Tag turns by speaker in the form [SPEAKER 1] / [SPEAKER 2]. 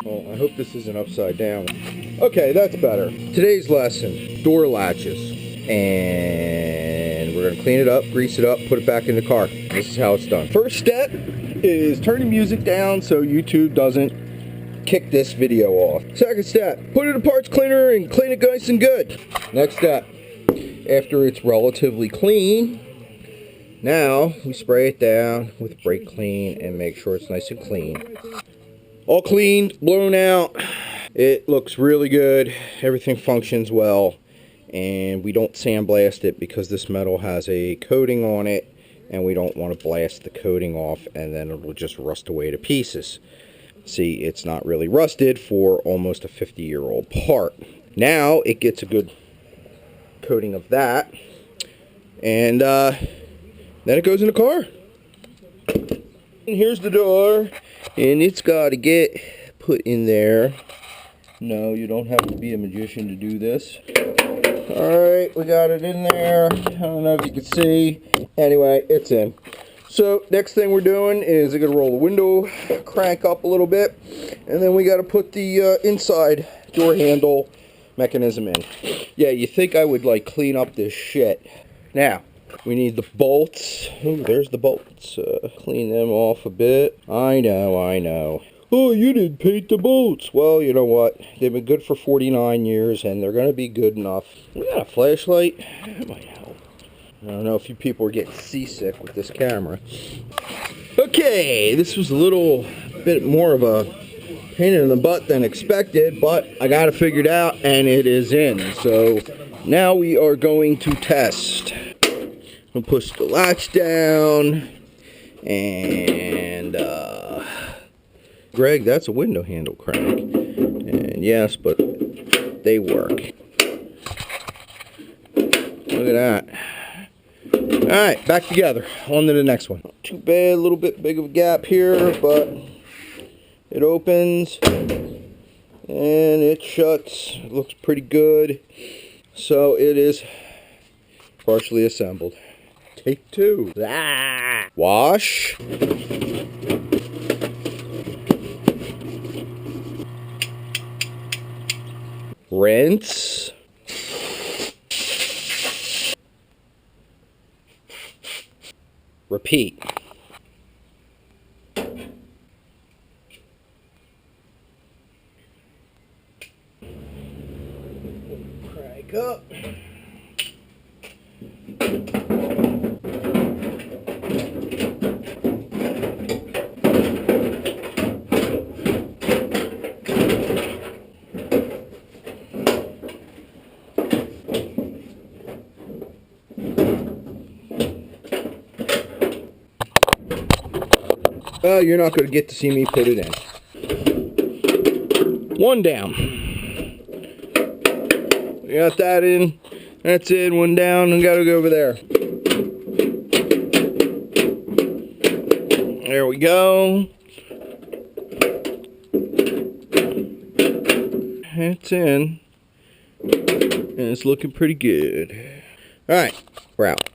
[SPEAKER 1] Well, I hope this isn't upside down. Okay, that's better. Today's lesson, door latches. And we're gonna clean it up, grease it up, put it back in the car. This is how it's done. First step is turn the music down so YouTube doesn't kick this video off. Second step, put it in a parts cleaner and clean it nice and good. Next step, after it's relatively clean, now we spray it down with brake clean and make sure it's nice and clean. All cleaned, blown out. It looks really good. Everything functions well. And we don't sandblast it because this metal has a coating on it and we don't want to blast the coating off and then it will just rust away to pieces. See, it's not really rusted for almost a 50-year-old part. Now it gets a good coating of that and then it goes in the car. And here's the door and it's got to get put in there. No, you don't have to be a magician to do this. Alright, we got it in there. I don't know if you can see. Anyway, it's in. So, next thing we're doing is I'm going to roll the window crank up a little bit. And then we got to put the inside door handle mechanism in. Yeah, you think I would like clean up this shit. Now, we need the bolts. Ooh, there's the bolts. Clean them off a bit. I know. Oh, you didn't paint the bolts. Well, you know what? They've been good for 49 years, and they're going to be good enough. We got a flashlight. That might help. I don't know if you people are getting seasick with this camera. Okay, this was a little bit more of a pain in the butt than expected, but I got it figured out, and it is in. So now we are going to test. I'll push the latch down, and Greg, that's a window handle crank. And yes, but they work. Look at that. Alright, back together. On to the next one. Not too bad, a little bit big of a gap here, but it opens and it shuts. It looks pretty good. So it is partially assembled. Take two. Ah. Wash. Rinse. Repeat. Crank up. Well, you're not going to get to see me put it in. One down. We got that in. That's in. One down. And got to go over there. There we go. It's in. And it's looking pretty good. Alright, we're out.